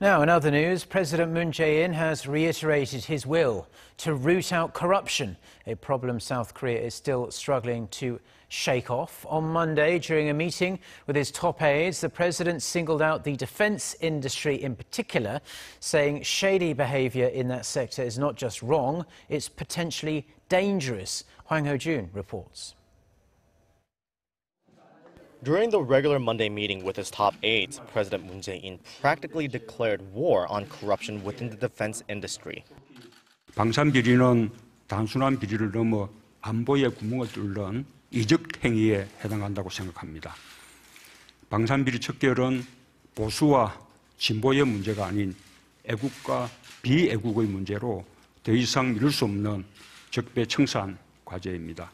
Now, in other news, President Moon Jae-in has reiterated his will to root out corruption, a problem South Korea is still struggling to shake off. On Monday, during a meeting with his top aides, the president singled out the defense industry in particular, saying shady behavior in that sector is not just wrong, it's potentially dangerous. Hwang Hojun reports. During the regular Monday meeting with his top aides, President Moon Jae-in practically declared war on corruption within the defense industry. 방산비리는 단순한 비리를 넘어 안보의 구멍을 뚫는 이적행위에 해당한다고 생각합니다. 방산비리 척결은 보수와 진보의 문제가 아닌 애국과 비애국의 문제로 더 이상 미룰 수 없는 적폐청산 과제입니다.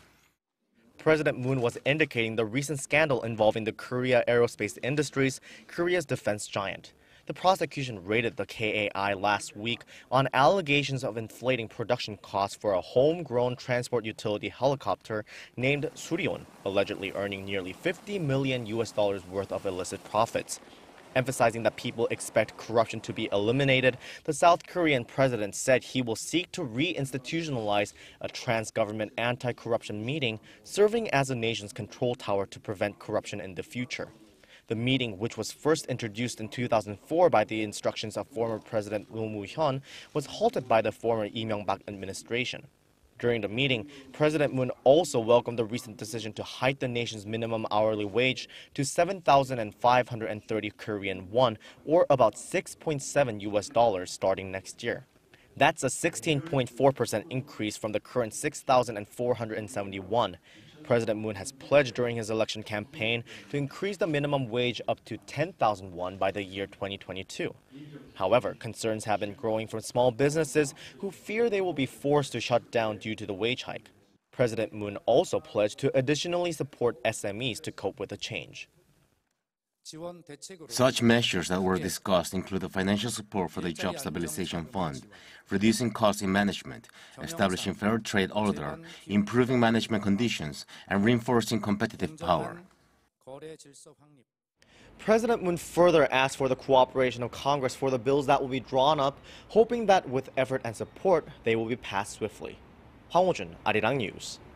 President Moon was indicating the recent scandal involving the Korea Aerospace Industries, Korea's defense giant. The prosecution raided the KAI last week on allegations of inflating production costs for a homegrown transport utility helicopter named Suryeon, allegedly earning nearly $50 million worth of illicit profits. Emphasizing that people expect corruption to be eliminated, the South Korean president said he will seek to reinstitutionalize a trans-government anti-corruption meeting, serving as the nation's control tower to prevent corruption in the future. The meeting, which was first introduced in 2004 by the instructions of former President Roh Moo-hyun, was halted by the former Lee Myung-bak administration. During the meeting, President Moon also welcomed the recent decision to hike the nation's minimum hourly wage to 7,530 Korean won, or about $6.7 starting next year. That's a 16.4% increase from the current 6,471. President Moon has pledged during his election campaign to increase the minimum wage up to 10,000 won by the year 2022. However, concerns have been growing from small businesses who fear they will be forced to shut down due to the wage hike. President Moon also pledged to additionally support SMEs to cope with the change. Such measures that were discussed include the financial support for the Job Stabilization Fund, reducing costs in management, establishing fair trade order, improving management conditions, and reinforcing competitive power. President Moon further asked for the cooperation of Congress for the bills that will be drawn up, hoping that with effort and support, they will be passed swiftly. Hwang Hojun, Arirang News.